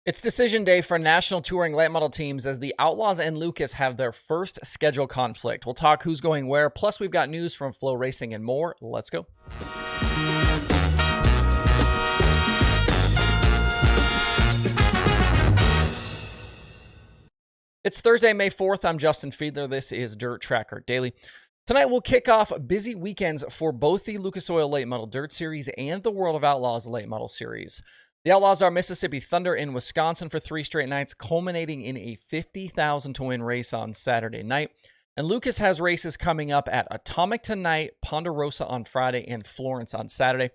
It's decision day for national touring late model teams as the Outlaws and Lucas have their first schedule conflict. We'll talk who's going where, plus we've got news from FloRacing and more. Let's go. It's Thursday, May 4th. I'm Justin Fiedler. This is Dirt Tracker Daily. Tonight we'll kick off busy weekends for both the Lucas Oil Late Model Dirt Series and the World of Outlaws Late Model Series. The Outlaws are Mississippi Thunder in Wisconsin for 3 straight nights, culminating in a 50,000 to win race on Saturday night. And Lucas has races coming up at Atomic tonight, Ponderosa on Friday, and Florence on Saturday.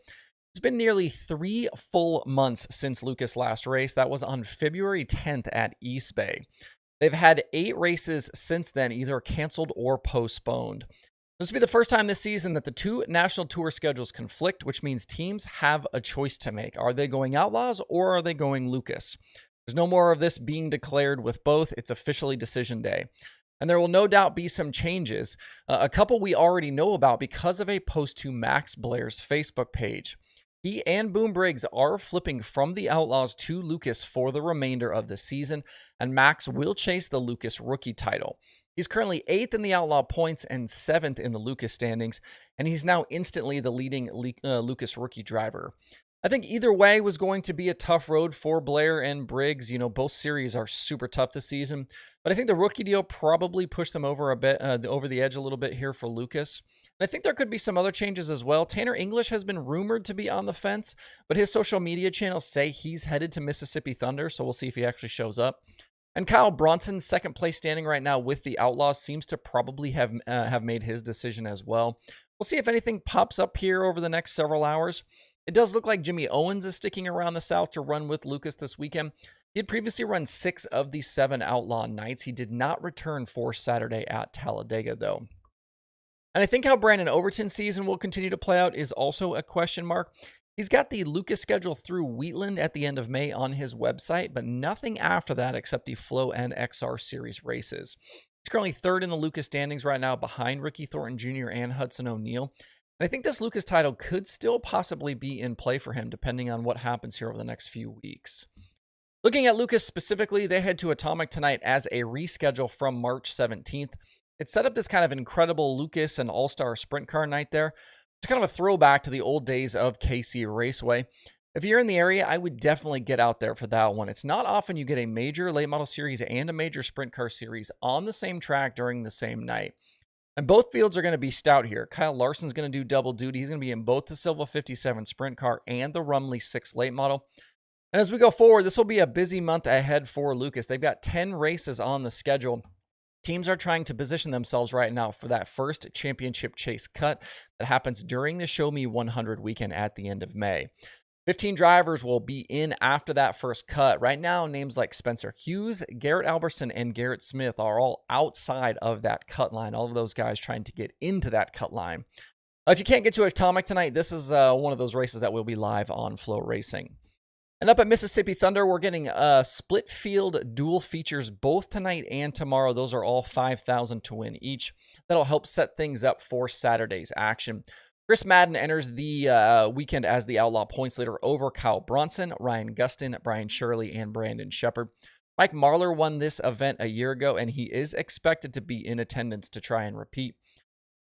It's been nearly 3 full months since Lucas last raced. That was on February 10th at East Bay. They've had 8 races since then, either canceled or postponed. This will be the first time this season that the 2 national tour schedules conflict, which means teams have a choice to make. Are they going Outlaws or are they going Lucas? There's no more of this being declared with both. It's officially decision day. And there will no doubt be some changes. A couple we already know about because of a post to Max Blair's Facebook page. He and Boom Briggs are flipping from the Outlaws to Lucas for the remainder of the season, and Max will chase the Lucas rookie title. He's currently 8th in the Outlaw points and 7th in the Lucas standings, and he's now instantly the leading Lucas rookie driver. I think either way was going to be a tough road for Blair and Briggs. You know, both series are super tough this season, but I think the rookie deal probably pushed them over a bit, over the edge a little bit here for Lucas. And I think there could be some other changes as well. Tanner English has been rumored to be on the fence, but his social media channels say he's headed to Mississippi Thunder, so we'll see if he actually shows up. And Kyle Bronson's second place standing right now with the Outlaws seems to probably have made his decision as well. We'll see if anything pops up here over the next several hours. It does look like Jimmy Owens is sticking around the South to run with Lucas this weekend. He had previously run 6 of the 7 Outlaw nights. He did not return for Saturday at Talladega, though. And I think how Brandon Overton's season will continue to play out is also a question mark. He's got the Lucas schedule through Wheatland at the end of May on his website, but nothing after that except the Flo and XR Series races. He's currently 3rd in the Lucas standings right now behind Ricky Thornton Jr. and Hudson O'Neal. And I think this Lucas title could still possibly be in play for him depending on what happens here over the next few weeks. Looking at Lucas specifically, they head to Atomic tonight as a reschedule from March 17th. It's set up this kind of incredible Lucas and All-Star Sprint Car night there. It's kind of a throwback to the old days of KC Raceway. If you're in the area, I would definitely get out there for that one. It's not often you get a major late model series and a major sprint car series on the same track during the same night. And both fields are going to be stout here. Kyle Larson's going to do double duty. He's going to be in both the Silva 57 sprint car and the Rumley 6 late model. And as we go forward, this will be a busy month ahead for Lucas. They've got 10 races on the schedule. Teams are trying to position themselves right now for that first championship chase cut that happens during the Show Me 100 weekend at the end of May. 15 drivers will be in after that first cut. Right now, names like Spencer Hughes, Garrett Alberson, and Garrett Smith are all outside of that cut line. All of those guys trying to get into that cut line. If you can't get to Atomic tonight, this is one of those races that will be live on FloRacing. And up at Mississippi Thunder, we're getting split field dual features both tonight and tomorrow. Those are all 5,000 to win each. That'll help set things up for Saturday's action. Chris Madden enters the weekend as the Outlaw points leader over Kyle Bronson, Ryan Gustin, Brian Shirley, and Brandon Shepard. Mike Marlar won this event a year ago, and he is expected to be in attendance to try and repeat.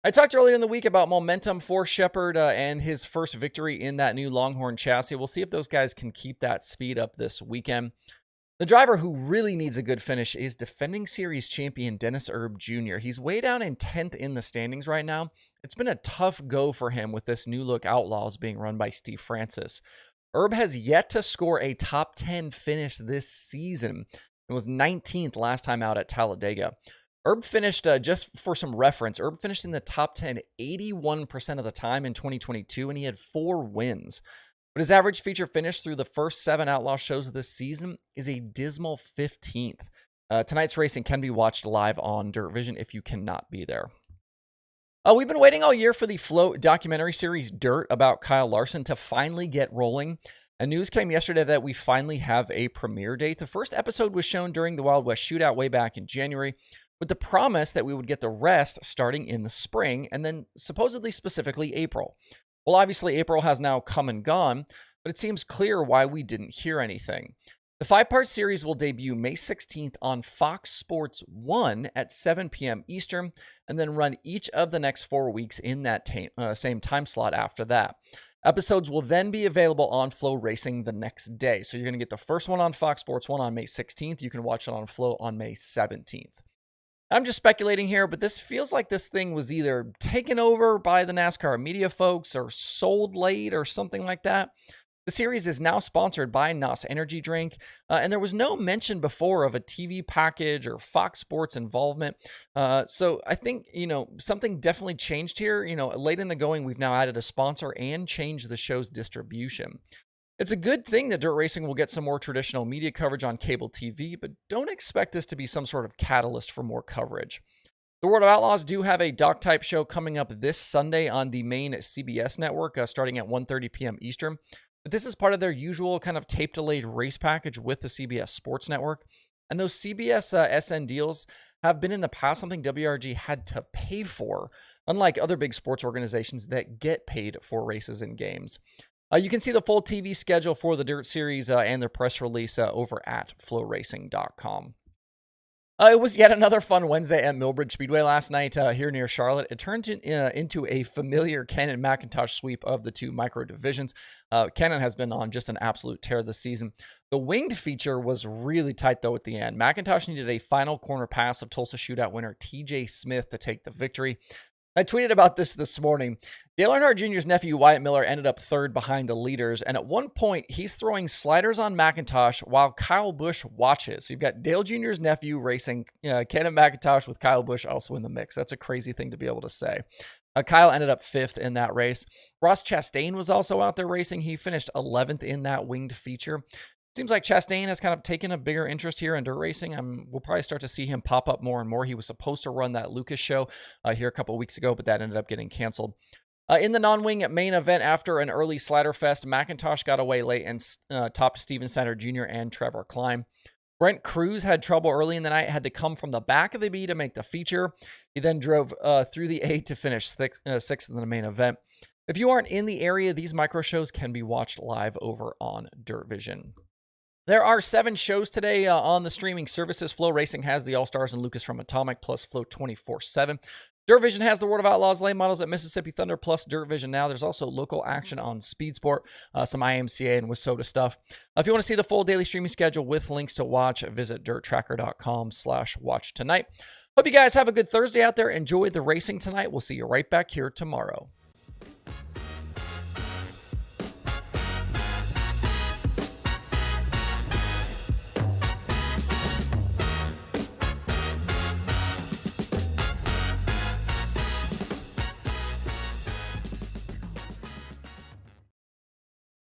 I talked earlier in the week about momentum for Shepard and his first victory in that new Longhorn chassis. We'll see if those guys can keep that speed up this weekend. The driver who really needs a good finish is defending series champion Dennis Erb Jr. He's way down in 10th in the standings right now. It's been a tough go for him with this new look Outlaws being run by Steve Francis. Erb has yet to score a top 10 finish this season. It was 19th last time out at Talladega. Erb finished, just for some reference, Erb finished in the top 10 81% of the time in 2022, and he had 4 wins. But his average feature finish through the first 7 Outlaw shows this season is a dismal 15th. Tonight's racing can be watched live on Dirt Vision if you cannot be there. We've been waiting all year for the Flo documentary series Dirt about Kyle Larson to finally get rolling. And news came yesterday that we finally have a premiere date. The first episode was shown during the Wild West Shootout way back in January, with the promise that we would get the rest starting in the spring, and then supposedly specifically April. Well, obviously April has now come and gone, but it seems clear why we didn't hear anything. The 5-part series will debut May 16th on Fox Sports 1 at 7 p.m. Eastern, and then run each of the next 4 weeks in that same time slot after that. Episodes will then be available on FloRacing the next day. So you're going to get the first one on Fox Sports 1 on May 16th. You can watch it on Flo on May 17th. I'm just speculating here, but this feels like this thing was either taken over by the NASCAR media folks or sold late or something like that. The series is now sponsored by NOS Energy Drink, and there was no mention before of a TV package or Fox Sports involvement. So I think, something definitely changed here. Late in the going, we've now added a sponsor and changed the show's distribution. It's a good thing that dirt racing will get some more traditional media coverage on cable TV, but don't expect this to be some sort of catalyst for more coverage. The World of Outlaws do have a doc-type show coming up this Sunday on the main CBS network, starting at 1:30 p.m. Eastern. But this is part of their usual kind of tape-delayed race package with the CBS Sports Network. And those CBS SN deals have been in the past something WRG had to pay for, unlike other big sports organizations that get paid for races and games. You can see the full TV schedule for the Dirt Series and their press release over at FloRacing.com. It was yet another fun Wednesday at Millbridge Speedway last night here near Charlotte. It turned into a familiar Cannon McIntosh sweep of the two micro divisions. Cannon has been on just an absolute tear this season. The winged feature was really tight, though, at the end. McIntosh needed a final corner pass of Tulsa Shootout winner TJ Smith to take the victory. I tweeted about this morning. Dale Earnhardt Jr.'s nephew, Wyatt Miller, ended up third behind the leaders, and at one point, he's throwing sliders on McIntosh while Kyle Busch watches. So you've got Dale Jr.'s nephew racing Cannon McIntosh with Kyle Busch also in the mix. That's a crazy thing to be able to say. Kyle ended up 5th in that race. Ross Chastain was also out there racing. He finished 11th in that winged feature. Seems like Chastain has kind of taken a bigger interest here in dirt racing. We'll probably start to see him pop up more and more. He was supposed to run that Lucas show here a couple of weeks ago, but that ended up getting canceled. In the non-wing main event, after an early slider fest, McIntosh got away late and topped Steven Snyder Jr. and Trevor Klein. Brent Cruz had trouble early in the night, had to come from the back of the B to make the feature. He then drove through the A to finish sixth in the main event. If you aren't in the area, these micro shows can be watched live over on Dirt Vision. There are 7 shows today on the streaming services. FloRacing has the All-Stars and Lucas from Atomic plus Flo 24/7. Dirt Vision has the World of Outlaws late models at Mississippi Thunder plus Dirt Vision Now. There's also local action on Speed Sport, some IMCA and WISSOTA stuff. If you want to see the full daily streaming schedule with links to watch, visit dirttracker.com/watch tonight. Hope you guys have a good Thursday out there. Enjoy the racing tonight. We'll see you right back here tomorrow.